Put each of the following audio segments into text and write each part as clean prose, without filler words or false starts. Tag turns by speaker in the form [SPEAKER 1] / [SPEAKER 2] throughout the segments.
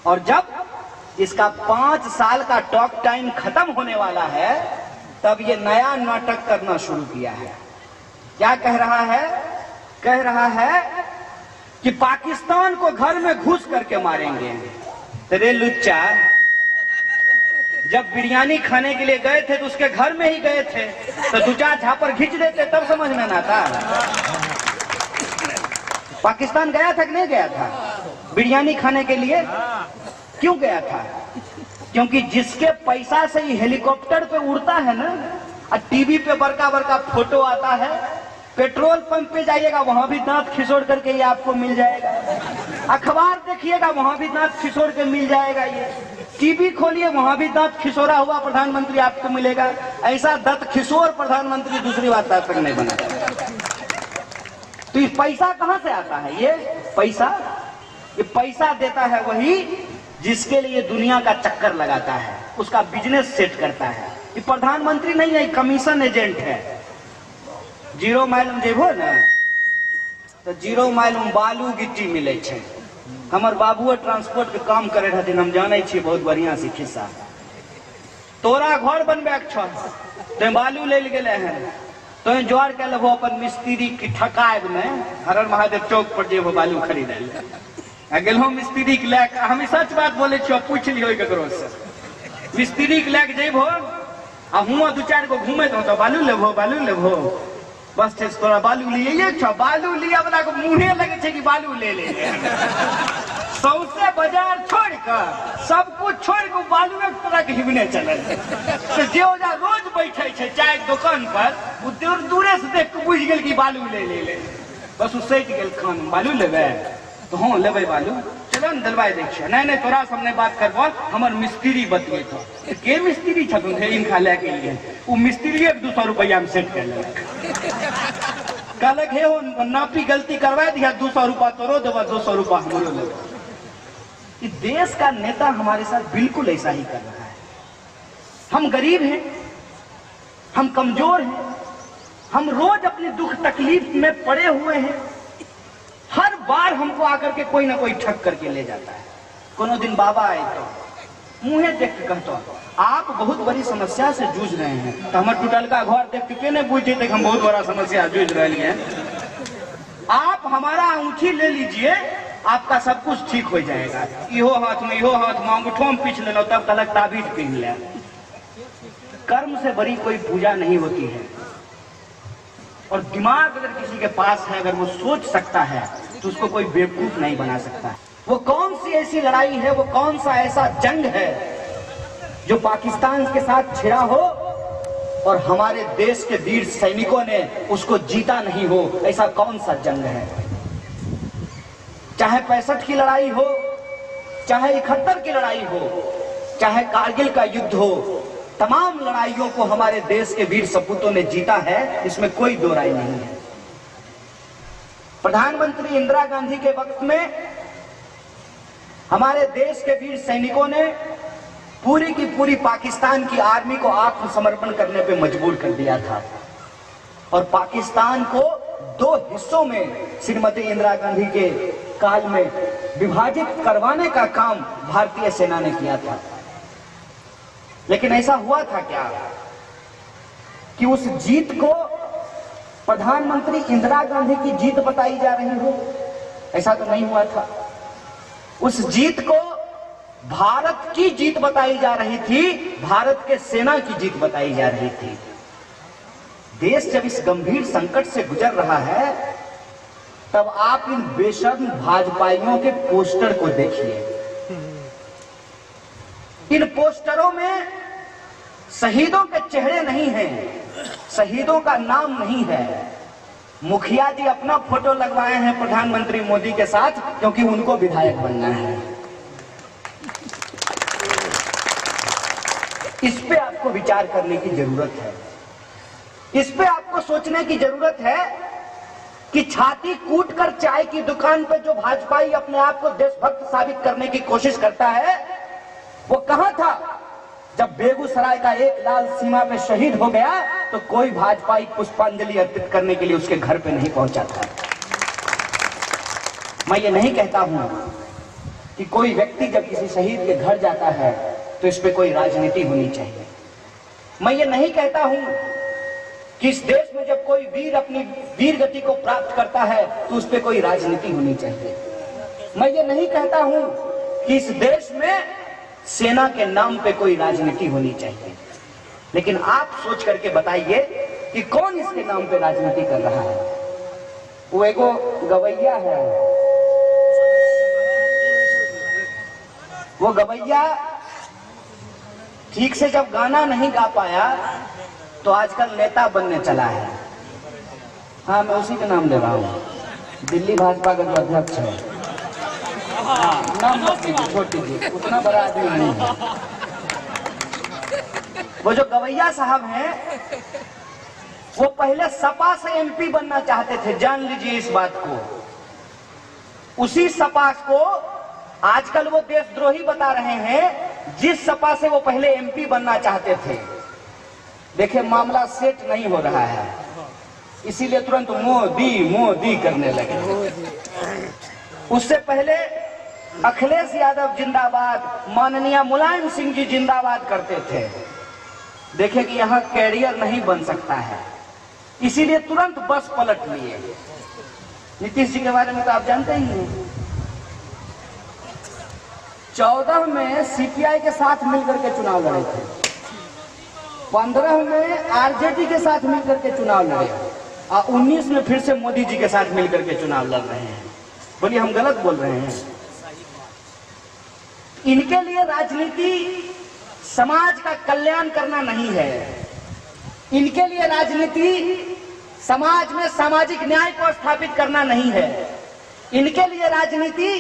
[SPEAKER 1] और जब इसका 5 साल का टॉक टाइम खत्म होने वाला है तब ये नया नाटक करना शुरू किया है। क्या कह रहा है? कह रहा है कि पाकिस्तान को घर में घुस करके मारेंगे। तेरे लुच्चा, जब बिरयानी खाने के लिए गए थे तो उसके घर में ही गए थे, तो 2-4 झापर खींच देते तब समझ में ना था। पाकिस्तान गया था कि नहीं गया था बिरयानी खाने के लिए? क्यों गया था? क्योंकि जिसके पैसा से ही हेलीकॉप्टर पे उड़ता है ना, और टीवी पे बड़का बड़का फोटो आता है, पेट्रोल पंप पे जाइएगा वहां भी दांत खिसोड़ करके ये आपको मिल जाएगा, अखबार देखिएगा वहां भी दांत खिसोड़ के मिल जाएगा, ये टीवी खोलिए वहां भी दांत खिसोड़ा हुआ प्रधानमंत्री आपको मिलेगा। ऐसा दांत खिसोड़ प्रधानमंत्री दूसरी बात आज तक नहीं बना। तो ये पैसा कहां से आता है? ये पैसा देता है वही जिसके लिए दुनिया का चक्कर लगाता है, उसका बिजनेस सेट करता है। ये प्रधानमंत्री नहीं है, कमीशन एजेंट है। 0 माइल में जेबो ना तो 0 माइल में बालू गिट्टी मिले छे। हमर बाबुओ ट्रांसपोर्ट के काम करे रहथिन, हम जाने छी बहुत बढ़िया से खिस्सा। तोरा घर बनबे छ तो बालू ले गेले हैं, तो जोड़ के लेबो अपन मिस्त्री की ठकायब में, हर महादेव चौक पर जेबो बालू खरीदे ले। गेलहो मिस्त्री के लेके, हम सच बात बोले छियो, पूछ लियो ककरो से। मिस्त्री के लेके जेबो आ हुआ 2-4 गो घूमत हो तो बालू लेबो बस तोरा बालू लिए छ। बालू लिया वाला को मुंहे लगे छे कि बालू ले सौसे बाजार छोड़ कर सब कुछ छोड़ के बालू एक तरह के हिबने चले। तो जे ओजा रोज बैठे छे चाय के दुकान पर, वो दूरे से देख के बुझ गेल कि बालू ले बस उ सैट गेल खान। बालू लेबे तो हाँ लेबे बालू, चलो न दिलवाई दै छियै। नहीं तोरा सामने बात करबो, हमर मिस्त्री बतिये तो के मिस्त्री छथुन हे इनका लेके लिए, वो मिस्त्री 200 रुपया में सेट कर ले। कहलक हे हो नापी गलती करवा दिया, 200 रुपया तोरो देबो, 200 रुपया हमरो लेबो। इस देश का नेता हमारे साथ बिल्कुल ऐसा ही कर रहा है। हम गरीब हैं, हम कमजोर हैं, हम रोज अपनी दुख तकलीफ में पड़े हुए हैं। हर बार हमको आकर के कोई ना कोई ठग करके ले जाता है। कोनो दिन बाबा आए तो मुंहे देख के कहता, आप बहुत बड़ी समस्या से जूझ रहे हैं। तो हमारे टूटल का घर देख के नहीं पूछे थे हम बहुत बड़ा समस्या जूझ रहे हैं। आप हमारा अंगूठी ले लीजिए, आपका सब कुछ ठीक हो जाएगा। इहो हाथ में अंगूठो में पीछ ले लो, तब तलक ताबीज पहन ले। कर्म से बड़ी कोई पूजा नहीं होती है। और दिमाग अगर किसी के पास है, अगर वो सोच सकता है, तो उसको कोई बेवकूफ नहीं बना सकता। वो कौन सी ऐसी लड़ाई है, वो कौन सा ऐसा जंग है जो पाकिस्तान के साथ छिड़ा हो और हमारे देश के वीर सैनिकों ने उसको जीता नहीं हो? ऐसा कौन सा जंग है? चाहे 65 की लड़ाई हो, चाहे 71 की लड़ाई हो, चाहे कारगिल का युद्ध हो, तमाम लड़ाइयों को हमारे देश के वीर सपूतों ने जीता है, इसमें कोई दो राय नहीं है। प्रधानमंत्री इंदिरा गांधी के वक्त में हमारे देश के वीर सैनिकों ने पूरी की पूरी पाकिस्तान की आर्मी को आत्मसमर्पण करने पे मजबूर कर दिया था और पाकिस्तान को 2 हिस्सों में श्रीमती इंदिरा गांधी के काल में विभाजित करवाने का काम भारतीय सेना ने किया था। लेकिन ऐसा हुआ था क्या कि उस जीत को प्रधानमंत्री इंदिरा गांधी की जीत बताई जा रही हो? ऐसा तो नहीं हुआ था। उस जीत को भारत की जीत बताई जा रही थी, भारत के सेना की जीत बताई जा रही थी। देश जब इस गंभीर संकट से गुजर रहा है, तब आप इन बेशर्म भाजपाइयों के पोस्टर को देखिए। इन पोस्टरों में शहीदों के चेहरे नहीं हैं, शहीदों का नाम नहीं है। मुखिया जी अपना फोटो लगवाए हैं प्रधानमंत्री मोदी के साथ, क्योंकि उनको विधायक बनना है। इस पे आपको विचार करने की जरूरत है। इस पे आपको सोचने की जरूरत है कि छाती कूट कर चाय की दुकान पे जो भाजपाई अपने आप को देशभक्त साबित करने की कोशिश करता है, वो कहां था जब बेगूसराय का एक लाल सीमा पे शहीद हो गया? तो कोई भाजपाई पुष्पांजलि अर्पित करने के लिए उसके घर पे नहीं पहुंचा था। मैं ये नहीं कहता हूं कि कोई व्यक्ति जब किसी शहीद के घर जाता है तो इस पे कोई राजनीति होनी चाहिए। मैं ये नहीं कहता हूं कि इस देश में जब कोई वीर अपनी वीर गति को प्राप्त करता है तो उस पे कोई राजनीति होनी चाहिए। मैं ये नहीं कहता हूं कि इस देश में सेना के नाम पे कोई राजनीति होनी चाहिए, लेकिन आप सोच करके बताइए कि कौन इसके नाम पे राजनीति कर रहा है। वो एगो गवैया है, वो गवैया ठीक से जब गाना नहीं गा पाया तो आजकल नेता बनने चला है। हाँ, मैं उसी का नाम ले रहा हूँ, दिल्ली भाजपा का जो अध्यक्ष है। नाम मत लीजिए, छोड़ दीजिए, उतना बड़ा आदमी नहीं है। वो जो गवैया साहब हैं, वो पहले सपा से एमपी बनना चाहते थे, जान लीजिए इस बात को। उसी सपा को आजकल वो देशद्रोही बता रहे हैं जिस सपा से वो पहले एमपी बनना चाहते थे। देखिए, मामला सेट नहीं हो रहा है, इसीलिए तुरंत मोदी मोदी करने लगे। उससे पहले अखिलेश यादव जिंदाबाद, माननीय मुलायम सिंह जी जिंदाबाद करते थे। देखे कि यहां कैरियर नहीं बन सकता है, इसीलिए तुरंत बस पलट लिए। नीतीश जी के बारे में तो आप जानते ही हैं। 14 में सीपीआई के साथ मिलकर के चुनाव लड़े थे, 15 में आरजेडी के साथ मिलकर के चुनाव लड़े, और 19 में फिर से मोदी जी के साथ मिलकर के चुनाव लड़ रहे हैं। बोलिए, हम गलत बोल रहे हैं? इनके लिए राजनीति समाज का कल्याण करना नहीं है, इनके लिए राजनीति समाज में सामाजिक न्याय को स्थापित करना नहीं है, इनके लिए राजनीति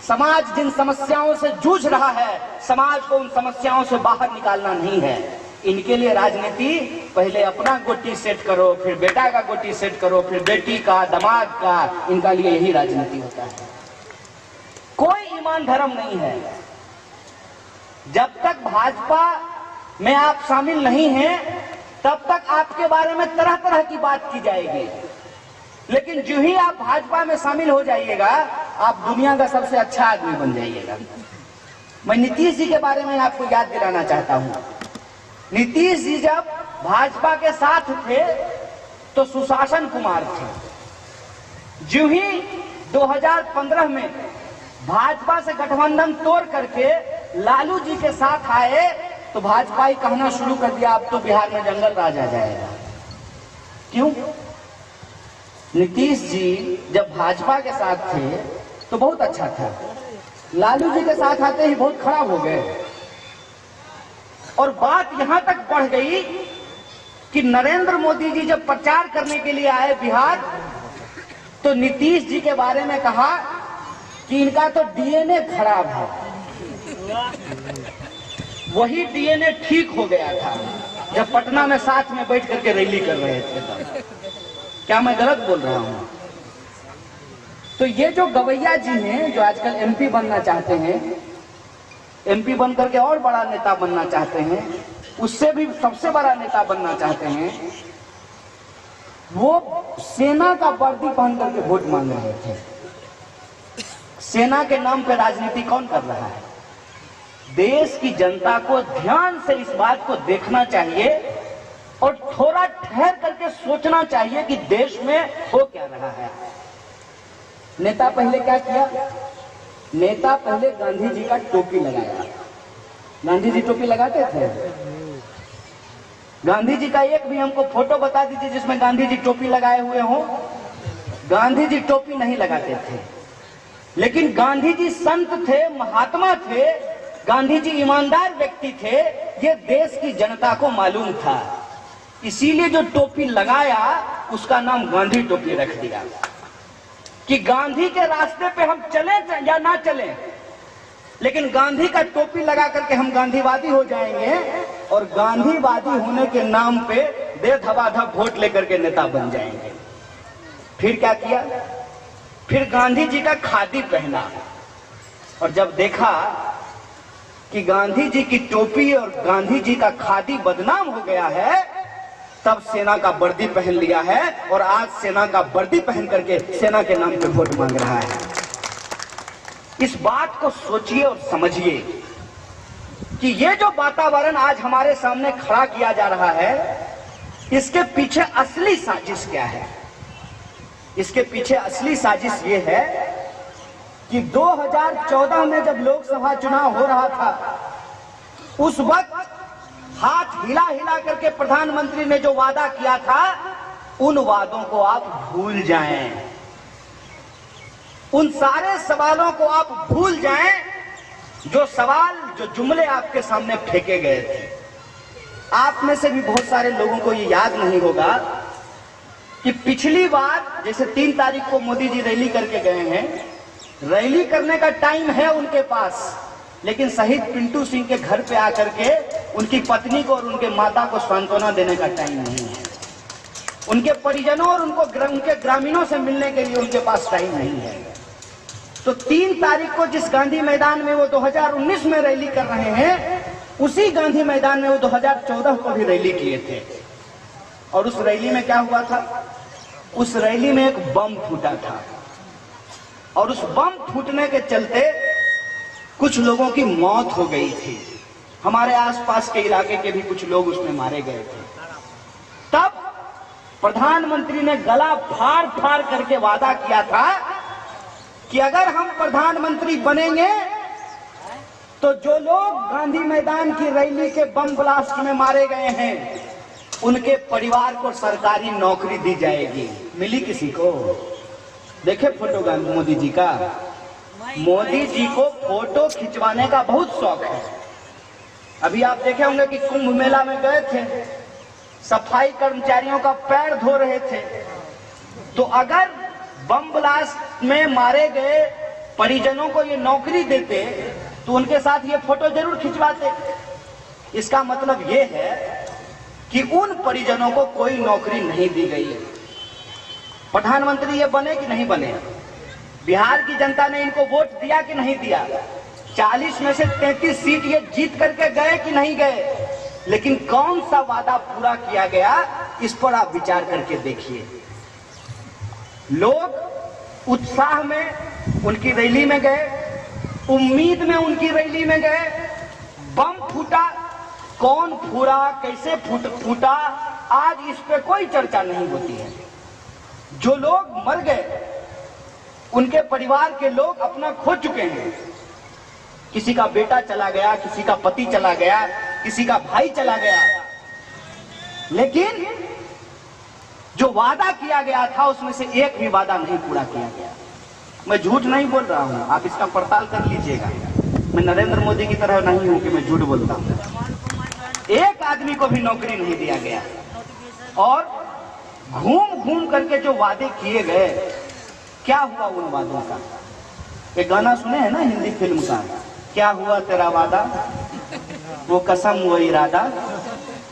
[SPEAKER 1] समाज जिन समस्याओं से जूझ रहा है, समाज को उन समस्याओं से बाहर निकालना नहीं है। इनके लिए राजनीति पहले अपना गोटी सेट करो, फिर बेटा का गोटी सेट करो, फिर बेटी का, दामाद का, इनका लिए यही राजनीति होता है। कोई ईमान धर्म नहीं है। जब तक भाजपा में आप शामिल नहीं हैं, तब तक आपके बारे में तरह तरह की बात की जाएगी, लेकिन जो ही आप भाजपा में शामिल हो जाइएगा, आप दुनिया का सबसे अच्छा आदमी बन जाइएगा। मैं नीतीश जी के बारे में आपको याद दिलाना चाहता हूं। नीतीश जी जब भाजपा के साथ थे तो सुशासन कुमार थे। जो ही 2015 में भाजपा से गठबंधन तोड़ करके लालू जी के साथ आए तो भाजपा ही कहना शुरू कर दिया, अब तो बिहार में जंगल राज आ जाएगा। क्यों? नीतीश जी जब भाजपा के साथ थे तो बहुत अच्छा था, लालू जी के साथ आते ही बहुत खराब हो गए। और बात यहां तक बढ़ गई कि नरेंद्र मोदी जी जब प्रचार करने के लिए आए बिहार, तो नीतीश जी के बारे में कहा कि इनका तो डीएनए खराब है। वही डीएनए ठीक हो गया था जब पटना में साथ में बैठ करके रैली कर रहे थे तब। क्या मैं गलत बोल रहा हूं? तो ये जो गवैया जी हैं, जो आजकल एमपी बनना चाहते हैं, एमपी बन करके और बड़ा नेता बनना चाहते हैं, उससे भी सबसे बड़ा नेता बनना चाहते हैं, वो सेना का वर्दी पहन करके वोट मांग रहे थे। सेना के नाम पे राजनीति कौन कर रहा है? देश की जनता को ध्यान से इस बात को देखना चाहिए और थोड़ा ठहर करके सोचना चाहिए कि देश में हो क्या रहा है। नेता पहले क्या किया? नेता पहले गांधी जी का टोपी लगाया। गांधी जी टोपी लगाते थे? गांधी जी का एक भी हमको फोटो बता दीजिए जिसमें गांधी जी टोपी लगाए हुए हो। गांधी जी टोपी नहीं लगाते थे, लेकिन गांधी जी संत थे, महात्मा थे, गांधी जी ईमानदार व्यक्ति थे, ये देश की जनता को मालूम था। इसीलिए जो टोपी लगाया उसका नाम गांधी टोपी रख दिया कि गांधी के रास्ते पे हम चले या ना चले, लेकिन गांधी का टोपी लगा करके हम गांधीवादी हो जाएंगे और गांधीवादी होने के नाम पे दे धबाधब वोट लेकर के नेता बन जाएंगे। फिर क्या किया? फिर गांधी जी का खादी पहना, और जब देखा कि गांधी जी की टोपी और गांधी जी का खादी बदनाम हो गया है, तब सेना का वर्दी पहन लिया है और आज सेना का वर्दी पहन करके सेना के नाम पे वोट मांग रहा है। इस बात को सोचिए और समझिए कि ये जो वातावरण आज हमारे सामने खड़ा किया जा रहा है, इसके पीछे असली साजिश क्या है? इसके पीछे असली साजिश ये है कि 2014 में जब लोकसभा चुनाव हो रहा था, उस वक्त हाथ हिला हिला करके प्रधानमंत्री ने जो वादा किया था, उन वादों को आप भूल जाएं, उन सारे सवालों को आप भूल जाएं, जो सवाल, जो जुमले आपके सामने फेंके गए थे। आप में से भी बहुत सारे लोगों को ये याद नहीं होगा कि पिछली बार जैसे 3 तारीख को मोदी जी रैली करके गए हैं, रैली करने का टाइम है उनके पास, लेकिन शहीद पिंटू सिंह के घर पे आकर के उनकी पत्नी को और उनके माता को सांत्वना देने का टाइम नहीं है। उनके परिजनों और उनके ग्रामीणों से मिलने के लिए उनके पास टाइम नहीं है। तो 3 तारीख को जिस गांधी मैदान में वो 2019 में रैली कर रहे हैं, उसी गांधी मैदान में वो 2014 को भी रैली किए थे। और उस रैली में क्या हुआ था? उस रैली में एक बम फूटा था, और उस बम फूटने के चलते कुछ लोगों की मौत हो गई थी। हमारे आसपास के इलाके के भी कुछ लोग उसमें मारे गए थे। तब प्रधानमंत्री ने गला फाड़ फाड़ करके वादा किया था कि अगर हम प्रधानमंत्री बनेंगे तो जो लोग गांधी मैदान की रैली के बम ब्लास्ट में मारे गए हैं, उनके परिवार को सरकारी नौकरी दी जाएगी। मिली किसी को? देखे फोटो गांधी मोदी जी का? मोदी जी को फोटो खिंचवाने का बहुत शौक है। अभी आप देखे होंगे कि कुंभ मेला में गए थे, सफाई कर्मचारियों का पैर धो रहे थे, तो अगर बम ब्लास्ट में मारे गए परिजनों को ये नौकरी देते तो उनके साथ ये फोटो जरूर खिंचवाते। इसका मतलब ये है कि उन परिजनों को कोई नौकरी नहीं दी गई। प्रधानमंत्री ये बने कि नहीं बने? बिहार की जनता ने इनको वोट दिया कि नहीं दिया? 40 में से 33 सीट ये जीत करके गए कि नहीं गए? लेकिन कौन सा वादा पूरा किया गया, इस पर आप विचार करके देखिए। लोग उत्साह में उनकी रैली में गए, उम्मीद में उनकी रैली में गए, बम फूटा, कौन फूटा, कैसे फूटा, आज इस पे कोई चर्चा नहीं होती है। जो लोग मर गए, उनके परिवार के लोग अपना खो चुके हैं। किसी का बेटा चला गया, किसी का पति चला गया, किसी का भाई चला गया, लेकिन जो वादा किया गया था उसमें से एक भी वादा नहीं पूरा किया गया। मैं झूठ नहीं बोल रहा हूं, आप इसका पड़ताल कर लीजिएगा। मैं नरेंद्र मोदी की तरह नहीं हूं कि मैं झूठ बोलता हूं। एक आदमी को भी नौकरी नहीं दिया गया, और घूम घूम करके जो वादे किए गए, क्या हुआ उन वादों का? एक गाना सुने हैं ना हिंदी फिल्म का, क्या हुआ तेरा वादा, वो कसम वो इरादा,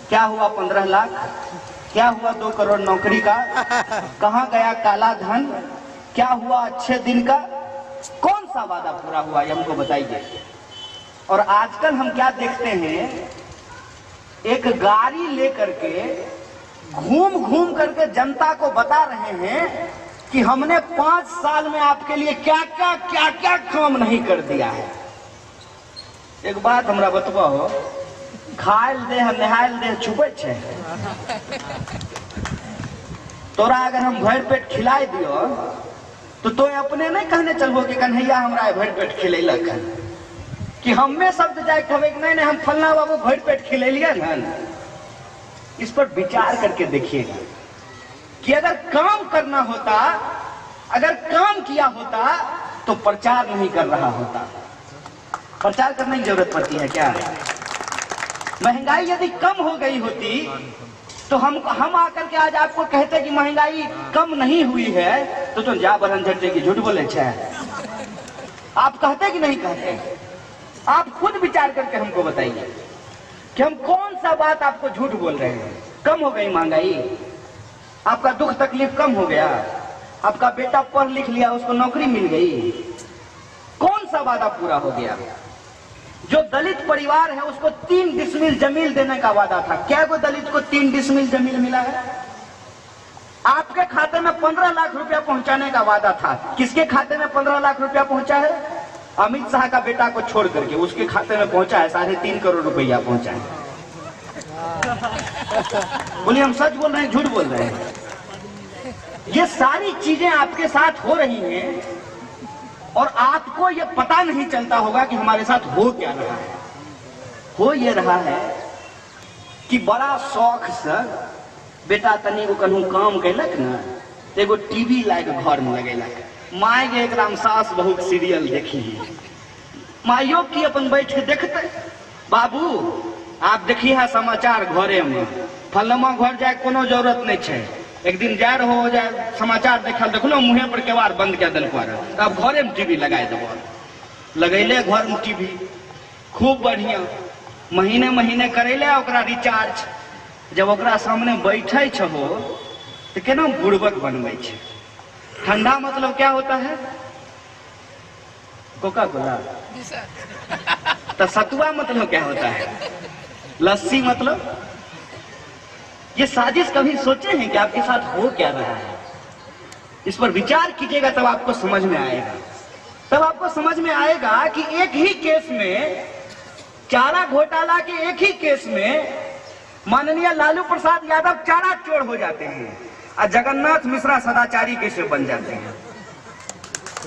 [SPEAKER 1] क्या हुआ 15 लाख, क्या हुआ 2 करोड़ नौकरी का, कहां गया काला धन, क्या हुआ अच्छे दिन का? कौन सा वादा पूरा हुआ, ये हमको बताइए। और आजकल हम क्या देखते हैं, एक गाड़ी लेकर के घूम घूम करके जनता को बता रहे हैं कि हमने 5 साल में आपके लिए क्या क्या काम नहीं कर दिया है। एक बात हमरा बतबा हो, खायल दे नहायल दे छुपे छे, तोरा अगर हम भर पेट खिलाए दियो तो तोय अपने नहीं कहने चलबो कि कन्हैया हमरा भर पेट खिलैलक है, कि हमें शब्द जाए कहबे कि नहीं हम फलना बाबू भर पेट खिलैलिए न। इस पर विचार करके देखिएगा कि अगर काम करना होता, अगर काम किया होता तो प्रचार नहीं कर रहा होता। प्रचार करने की जरूरत पड़ती है क्या? महंगाई यदि कम हो गई होती तो हम आकर के आज आपको कहते कि महंगाई कम नहीं हुई है, तो जा बरन झटे की झूठ बोले छे। आप कहते कि नहीं कहते? आप खुद विचार करके हमको बताइए कि हम कौन सा बात आपको झूठ बोल रहे हैं। कम हो गई महंगाई, आपका दुख तकलीफ कम हो गया, आपका बेटा पढ़ लिख लिया, उसको नौकरी मिल गई, कौन सा वादा पूरा हो गया? जो दलित परिवार है उसको 3 डिसमिल जमीन देने का वादा था, क्या वो दलित को 3 डिसमिल जमीन मिला है? आपके खाते में 15 लाख रुपया पहुंचाने का वादा था, किसके खाते में 15 लाख रुपया पहुंचा है? अमित शाह का बेटा को छोड़ करके उसके खाते में पहुंचा है 3.5 करोड़ रुपया पहुंचा है। बोलिए हम सच बोल रहे हैं झूठ बोल रहे हैं? ये सारी चीजें आपके साथ हो रही हैं और आपको ये पता नहीं चलता होगा कि हमारे साथ हो क्या रहा है। हो ये रहा है कि बड़ा शौक से बेटा तनी को कहूँ काम कैलक ना, एगो टीवी लाइक घर में लगेलक। माय गे एकदम सास बहू सीरियल देखी, माइयो की अपन बैठ के देखते, बाबू आप देखिए है समाचार घरे में, फलमा घर जाए कोनो जरूरत नहीं है। एक दिन जा रहो हो जाए समाचार देखल, देखलो मुँहे पर केवार बंद कर दिल पर, अब घरे में टीवी लगाए देव। लगैले घर में टीवी खूब बढ़िया, महीने महीने करेले ओकरा रिचार्ज। जब ओकरा सामने बैठे छहो तो केना बुड़बक बनबै छे। ठंडा मतलब क्या होता है? Coca Cola. तो सतुआ मतलब क्या होता है? लस्सी मतलब। ये साजिश कभी सोचे हैं कि आपके साथ हो क्या रहा है? इस पर विचार कीजिएगा तब आपको समझ में आएगा। तब आपको समझ में आएगा कि एक ही केस में, चारा घोटाला के एक ही केस में माननीय लालू प्रसाद यादव चारा चोर हो जाते हैं और जगन्नाथ मिश्रा सदाचारी कैसे बन जाते हैं।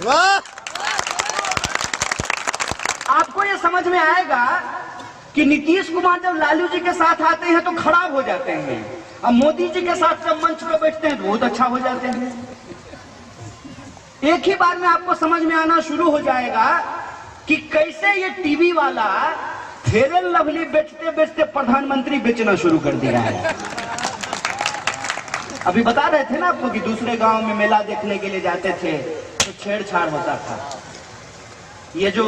[SPEAKER 1] वाह! आपको यह समझ में आएगा कि नीतीश कुमार जब लालू जी के साथ आते हैं तो खराब हो जाते हैं, और मोदी जी के साथ जब मंच पर बैठते हैं तो बहुत अच्छा हो जाते हैं। एक ही बार में आपको समझ में आना शुरू हो जाएगा कि कैसे ये टीवी वाला फेयर एंड लवली बेचते बेचते प्रधानमंत्री बेचना शुरू कर दिया है। अभी बता रहे थे ना आपको कि दूसरे गांव में मेला देखने के लिए जाते थे तो छेड़छाड़ होता था। ये जो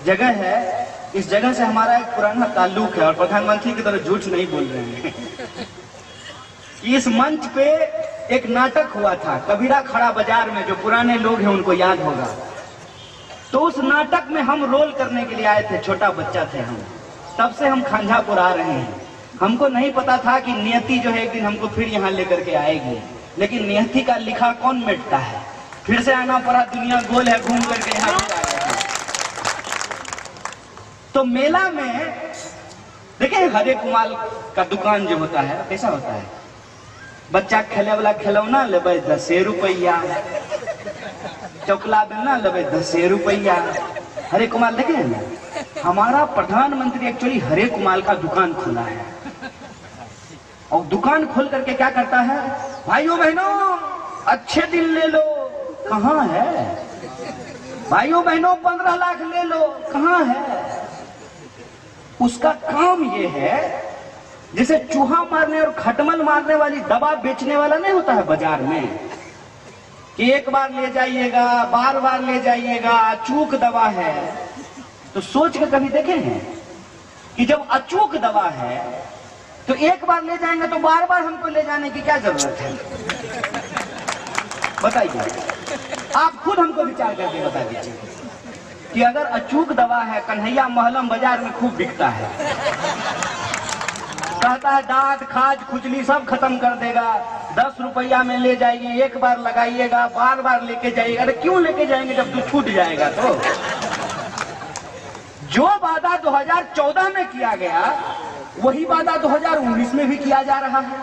[SPEAKER 1] जगह है, इस जगह से हमारा एक पुराना ताल्लुक है और प्रधानमंत्री की तरह झूठ नहीं बोल रहे हैं। इस मंच पे एक नाटक हुआ था कबीरा खड़ा बाजार में, जो पुराने लोग हैं उनको याद होगा। तो उस नाटक में हम रोल करने के लिए आए थे, छोटा बच्चा थे हम, तब से हम खांझापुर आ रहे हैं। हमको नहीं पता था कि नियति जो है एक दिन हमको फिर यहाँ लेकर के आएगी, लेकिन नियति का लिखा कौन मिटता है, फिर से आना पड़ा। दुनिया गोल है, घूम करके यहाँ पे आ गए। तो मेला में देखिए हरे कुमाल का दुकान जो होता है कैसा होता है, बच्चा खेले वाला खिलौना लेबै 10 रुपया, चौकला बेलना लेबै 10 रुपया। हरे कुमाल देखे ना, हमारा प्रधानमंत्री एक्चुअली हरे कुमाल का दुकान खोला है, और दुकान खोल करके क्या करता है, भाइयों बहनों अच्छे दिन ले लो, कहाँ है? भाइयों बहनों 15 लाख ले लो, कहाँ है? उसका काम ये है जैसे चूहा मारने और खटमल मारने वाली दवा बेचने वाला नहीं होता है बाजार में, कि एक बार ले जाइएगा, बार बार ले जाइएगा, अचूक दवा है। तो सोच के कभी देखे हैं कि जब अचूक दवा है तो एक बार ले जाएंगे तो बार बार हमको ले जाने की क्या जरूरत है? बताइए, आप खुद हमको विचार करके बता दीजिए कि अगर अचूक दवा है, कन्हैया महलम बाजार में खूब बिकता है, कहता है दांत खाज खुजली सब खत्म कर देगा, 10 रुपया में ले जाइए, एक बार लगाइएगा, बार बार लेके जाइएगा। अरे क्यों लेके जाएंगे जब तू छूट जाएगा? तो जो वादा 2014 में किया गया वही वादा 2019 में भी किया जा रहा है,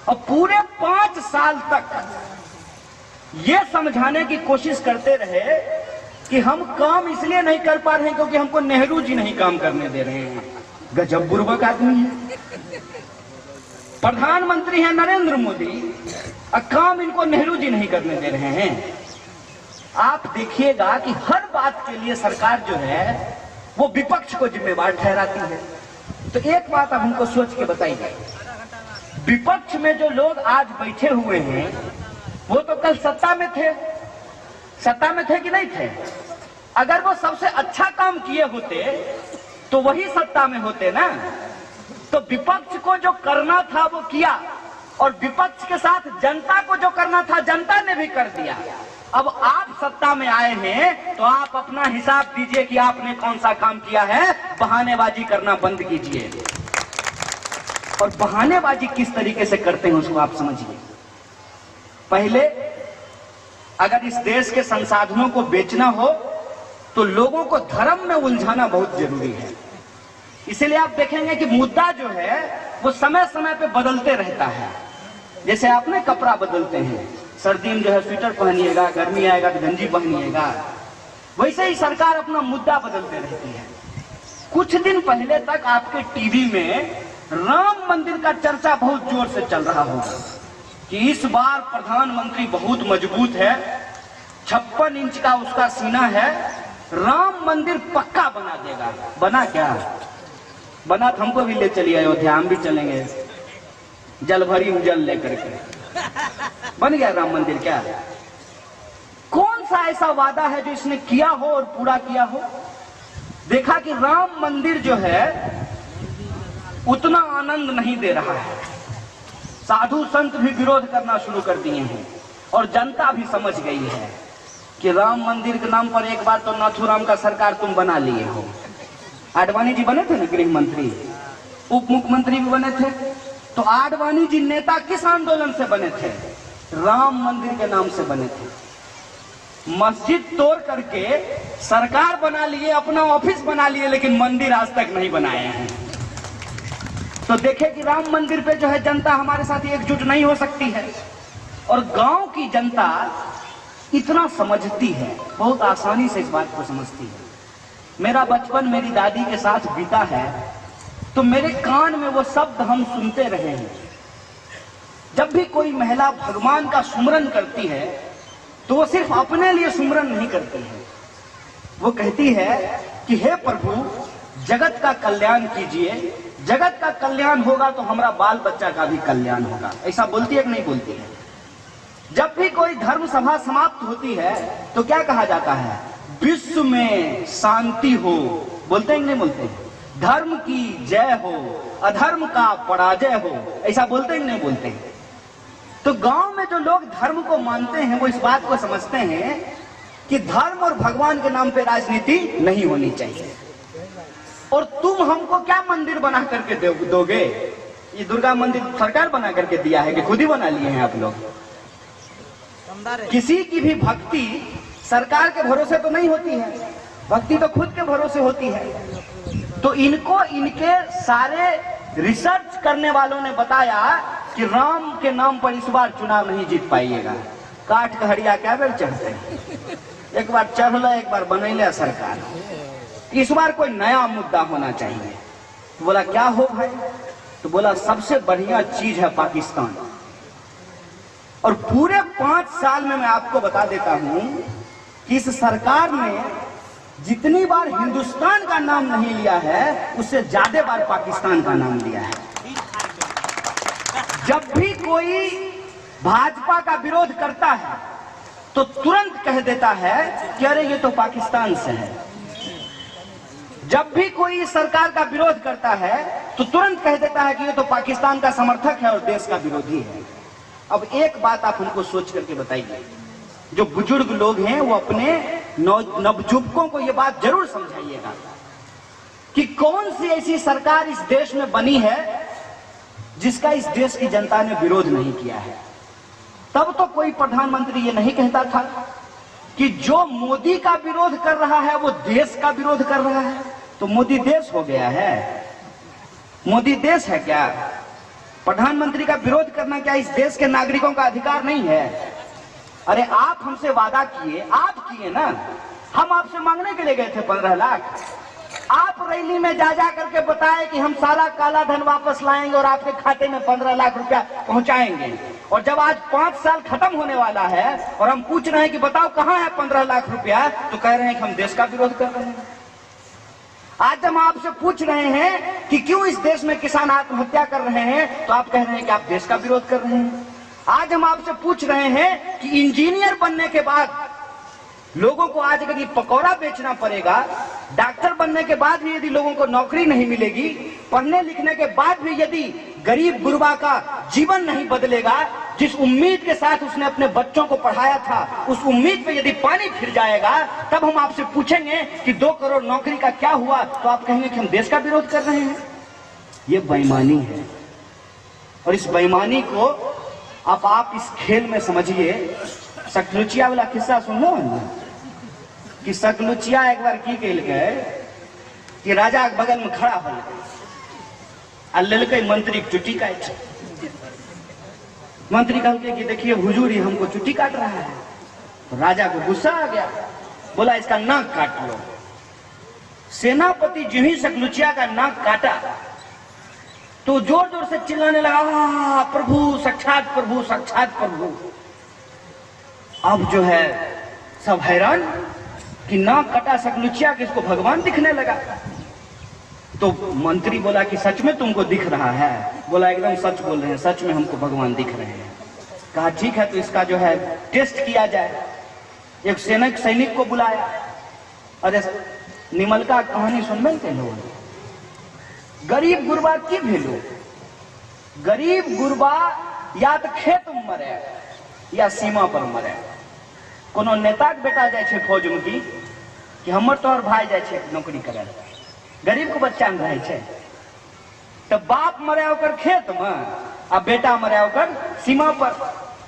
[SPEAKER 1] और पूरे 5 साल तक ये समझाने की कोशिश करते रहे कि हम काम इसलिए नहीं कर पा रहे हैं क्योंकि हमको नेहरू जी नहीं काम करने दे रहे हैं। गजब बुर्बक आदमी है। प्रधानमंत्री है नरेंद्र मोदी और काम इनको नेहरू जी नहीं करने दे रहे हैं। आप देखिएगा कि हर बात के लिए सरकार जो है वो विपक्ष को जिम्मेवार ठहराती है। तो एक बात आप हमको सोच के बताइए, विपक्ष में जो लोग आज बैठे हुए हैं वो तो कल सत्ता में थे। सत्ता में थे कि नहीं थे? अगर वो सबसे अच्छा काम किए होते तो वही सत्ता में होते ना। तो विपक्ष को जो करना था वो किया, और विपक्ष के साथ जनता को जो करना था जनता ने भी कर दिया। अब आप सत्ता में आए हैं तो आप अपना हिसाब दीजिए कि आपने कौन सा काम किया है। बहानेबाजी करना बंद कीजिए, और बहानेबाजी किस तरीके से करते हैं उसको आप समझिए। पहले अगर इस देश के संसाधनों को बेचना हो तो लोगों को धर्म में उलझाना बहुत जरूरी है। इसीलिए आप देखेंगे कि मुद्दा जो है वो समय समय पे बदलते रहता है। जैसे आपने कपड़ा बदलते हैं, सर्दी में जो है स्वेटर पहनिएगा, गर्मी आएगा तो गंजी पहनिएगा, वैसे ही सरकार अपना मुद्दा बदलते रहती है। कुछ दिन पहले तक आपके टीवी में राम मंदिर का चर्चा बहुत जोर से चल रहा होगा कि इस बार प्रधानमंत्री बहुत मजबूत है, 56 इंच का उसका सीना है, राम मंदिर पक्का बना देगा। बना क्या? बना तो हमको भी ले चलिए अयोध्या, हम भी चलेंगे जल भरी जल लेकर के। बन गया राम मंदिर क्या? कौन सा ऐसा वादा है जो इसने किया हो और पूरा किया हो? देखा कि राम मंदिर जो है उतना आनंद नहीं दे रहा है। साधु संत भी विरोध करना शुरू कर दिए हैं और जनता भी समझ गई है कि राम मंदिर के नाम पर एक बार तो नाथूराम का सरकार तुम बना लिए हो। आडवाणी जी बने थे ना गृह मंत्री, उप मुख्यमंत्री भी बने थे। तो आडवाणी जी नेता किस आंदोलन से बने थे? राम मंदिर के नाम से बने थे। मस्जिद तोड़ करके सरकार बना लिए, अपना ऑफिस बना लिए, लेकिन मंदिर आज तक नहीं बनाए हैं। तो देखे कि राम मंदिर पे जो है जनता हमारे साथ एकजुट नहीं हो सकती है। और गांव की जनता इतना समझती है, बहुत आसानी से इस बात को समझती है। मेरा बचपन मेरी दादी के साथ बीता है, तो मेरे कान में वो शब्द हम सुनते रहे हैं। जब भी कोई महिला भगवान का सुमरन करती है तो वो सिर्फ अपने लिए सुमरन नहीं करती है, वो कहती है कि हे प्रभु जगत का कल्याण कीजिए, जगत का कल्याण होगा तो हमारा बाल बच्चा का भी कल्याण होगा। ऐसा बोलती है कि नहीं बोलती है? जब भी कोई धर्म सभा समाप्त होती है तो क्या कहा जाता है? विश्व में शांति हो। बोलते हैं कि नहीं बोलते? धर्म की जय हो, अधर्म का पराजय हो। ऐसा बोलते हैं कि नहीं बोलते? तो गांव में जो लोग धर्म को मानते हैं वो इस बात को समझते हैं कि धर्म और भगवान के नाम पे राजनीति नहीं होनी चाहिए। और तुम हमको क्या मंदिर बना करके दोगे? ये दुर्गा मंदिर सरकार बना करके दिया है कि खुद ही बना लिए हैं आप लोग? किसी की भी भक्ति सरकार के भरोसे तो नहीं होती है, भक्ति तो खुद के भरोसे होती है। तो इनको इनके सारे रिसर्च करने वालों ने बताया कि राम के नाम पर इस बार चुनाव नहीं जीत पाइएगा। काट कहड़िया क्या बेर चढ़ते हैं, एक बार चढ़ला एक बार बनैले सरकार, इस बार कोई नया मुद्दा होना चाहिए। तो बोला क्या हो भाई? तो बोला सबसे बढ़िया चीज है पाकिस्तान। और पूरे 5 साल में मैं आपको बता देता हूं कि इस सरकार ने जितनी बार हिंदुस्तान का नाम नहीं लिया है उससे ज्यादा बार पाकिस्तान का नाम लिया है। जब भी कोई भाजपा का विरोध करता है तो तुरंत कह देता है कि अरे ये तो पाकिस्तान से है। जब भी कोई सरकार का विरोध करता है तो तुरंत कह देता है कि ये तो पाकिस्तान का समर्थक है और देश का विरोधी है। अब एक बात आप हमको सोच करके बताइए, जो बुजुर्ग लोग हैं वो अपने नवजुवकों को ये बात जरूर समझाइएगा कि कौन सी ऐसी सरकार इस देश में बनी है जिसका इस देश की जनता ने विरोध नहीं किया है। तब तो कोई प्रधानमंत्री ये नहीं कहता था कि जो मोदी का विरोध कर रहा है वो देश का विरोध कर रहा है। तो मोदी देश हो गया है? मोदी देश है क्या? प्रधानमंत्री का विरोध करना क्या इस देश के नागरिकों का अधिकार नहीं है? अरे आप हमसे वादा किए, आप किए ना, हम आपसे मांगने के लिए गए थे 15 लाख। आप रैली में जा करके बताए कि हम सारा काला धन वापस लाएंगे और आपके खाते में 15 लाख रुपया पहुंचाएंगे। और जब आज 5 साल खत्म होने वाला है और हम पूछ रहे हैं कि बताओ कहां है 15 लाख रुपया, तो कह रहे हैं कि हम देश का विरोध कर रहे हैं। आज हम आपसे पूछ रहे हैं कि क्यों इस देश में किसान आत्महत्या कर रहे हैं, तो आप कह रहे हैं कि आप देश का विरोध कर रहे हैं। आज हम आपसे पूछ रहे हैं कि इंजीनियर बनने के बाद लोगों को आज यदि पकौड़ा बेचना पड़ेगा, डॉक्टर बनने के बाद भी यदि लोगों को नौकरी नहीं मिलेगी, पढ़ने लिखने के बाद भी यदि गरीब गुरबा का जीवन नहीं बदलेगा, जिस उम्मीद के साथ उसने अपने बच्चों को पढ़ाया था उस उम्मीद पे यदि पानी फिर जाएगा, तब हम आपसे पूछेंगे कि 2 करोड़ नौकरी का क्या हुआ, तो आप कहेंगे कि हम देश का विरोध कर रहे हैं। ये बेईमानी है। और इस बेईमानी को आप इस खेल में समझिए। सखलुचिया वाला किस्सा सुन लो ना, कि सकलुचिया एक बार की कल गए कि राजा के बगल में खड़ा हो आ ललके मंत्री चुट्टी काट। मंत्री कहते कि देखिए हुजूर ही हमको चुट्टी काट रहा है। तो राजा को गुस्सा आ गया, बोला इसका नाक काट लो। सेनापति जो ही सकलुचिया का नाक काटा तो जोर जोर से चिल्लाने लगा, प्रभु साक्षात प्रभु साक्षात प्रभु। अब जो है सब हैरान कि नाक कटा सकलुचिया के इसको भगवान दिखने लगा। तो मंत्री बोला कि सच में तुमको दिख रहा है? बोला एकदम सच बोल रहे हैं, सच में हमको भगवान दिख रहे हैं। कहा ठीक है, तो इसका जो है टेस्ट किया जाए। एक सैनिक को बुलाया। अरे निमलका कहानी सुनबे के लोग, गरीब गुरबा की भेलू। गरीब गुरबा या तो खेत में मरे या सीमा पर मरे। कोनो नेता के बेटा जाए छे फौज में कि हमर तोहर भाई जाए छे नौकरी करे, गरीब के बच्चा में रहे छे। तो बाप मरे ओकर खेत में आ बेटा मरे ओकर सीमा पर।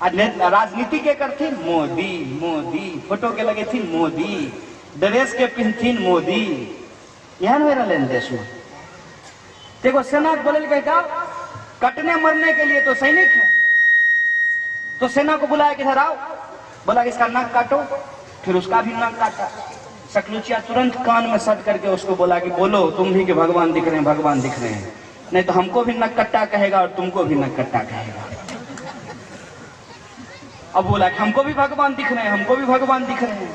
[SPEAKER 1] आ राजनीति के करथिन मोदी मोदी, फोटो के लगे थी मोदी, ड्रेस के पिनथिन मोदी। यहन हो रहा देश में। देखो सेना बोले कटने मरने के लिए तो सैनिक है। तो सेना को बुलाया कि इधर आओ। बोला इसका नाक काटो, फिर उसका भी नाक काटा। सकलुचिया तुरंत कान में सट करके उसको बोला कि बोलो तुम भी कि भगवान दिख रहे हैं, भगवान दिख रहे हैं, नहीं तो हमको भी नक्कट्टा कहेगा और तुमको भी नक्कट्टा कहेगा। अब बोला कि हमको भी भगवान दिख रहे हैं, हमको भी भगवान दिख रहे हैं।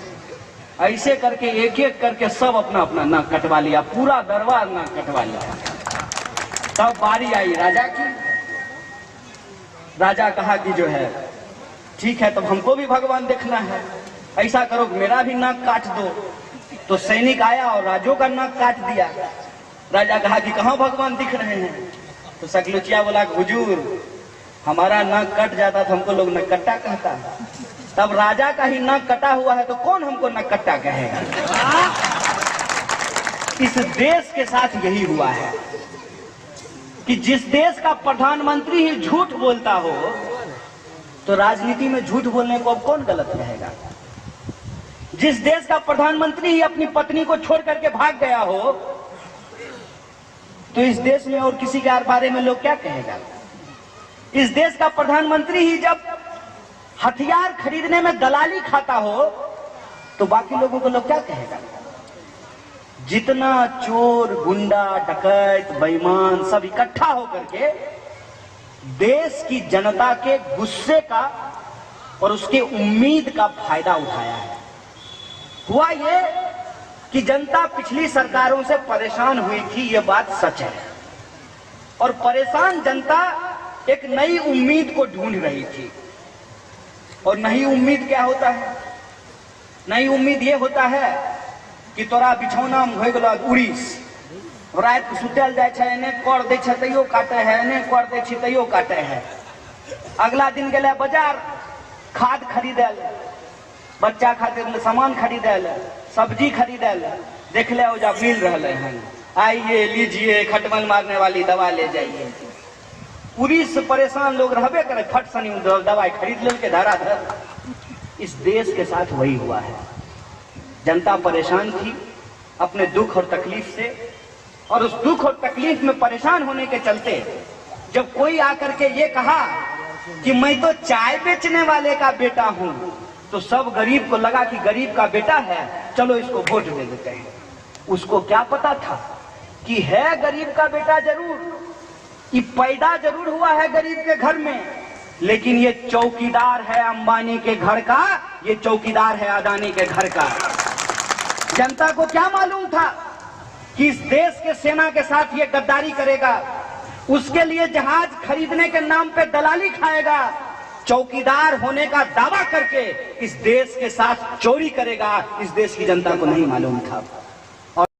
[SPEAKER 1] ऐसे करके एक एक करके सब अपना अपना नाक कटवा लिया, पूरा दरबार नाक कटवा लिया। तब बारी आई राजा की। राजा कहा कि जो है ठीक है, तब हमको भी भगवान देखना है, ऐसा करो मेरा भी नाक काट दो। तो सैनिक आया और राजो का नाक काट दिया। राजा कहा कि कहाँ भगवान दिख रहे हैं? तो सकलुचिया बोला हुजूर हमारा नाक कट जाता तो हमको लोग नक्कट्टा कहता। तब राजा का ही नाक कटा हुआ है तो कौन हमको नक्कट्टा कहेगा? इस देश के साथ यही हुआ है कि जिस देश का प्रधानमंत्री ही झूठ बोलता हो तो राजनीति में झूठ बोलने को अब कौन गलत कहेगा? जिस देश का प्रधानमंत्री ही अपनी पत्नी को छोड़ करके भाग गया हो तो इस देश में और किसी के बारे में लोग क्या कहेगा? इस देश का प्रधानमंत्री ही जब हथियार खरीदने में दलाली खाता हो तो बाकी लोगों को लोग क्या कहेगा? जितना चोर गुंडा डकैत बेईमान सब इकट्ठा होकर के देश की जनता के गुस्से का और उसके उम्मीद का फायदा उठाया है। हुआ ये कि जनता पिछली सरकारों से परेशान हुई थी, ये बात सच है। और परेशान जनता एक नई उम्मीद को ढूंढ रही थी। और नई उम्मीद क्या होता है? नई उम्मीद ये होता है कि तोरा बिछौना में हो गलो उड़ीस, रात सुतल जाए छे, एने कर दै छे तैयो काटे है, एने कर दै छी तैयो काटे है। अगला दिन गेले बाजार खाद खरीदल, बच्चा खातिर सामान खरीदल, सब्जी खरीदल, देख ले ओजा मिल रहे हैं, आइए लीजिए खटमल मारने वाली दवा ले जाइए। उड़ीस से परेशान लोग रहबे करे, फट सनी दवाई खरीद ले के धारा धर। इस देश के साथ वही हुआ है। जनता परेशान थी अपने दुख और तकलीफ से, और उस दुख और तकलीफ में परेशान होने के चलते जब कोई आकर के ये कहा कि मैं तो चाय बेचने वाले का बेटा हूं, तो सब गरीब को लगा कि गरीब का बेटा है, चलो इसको वोट दे देते हैं। उसको क्या पता था कि है गरीब का बेटा जरूर, कि पैदा जरूर हुआ है गरीब के घर में, लेकिन ये चौकीदार है अंबानी के घर का, ये चौकीदार है अदानी के घर का। जनता को क्या मालूम था कि इस देश के सेना के साथ ये गद्दारी करेगा, उसके लिए जहाज खरीदने के नाम पे दलाली खाएगा, चौकीदार होने का दावा करके इस देश के साथ चोरी करेगा। इस देश की जनता को नहीं मालूम था।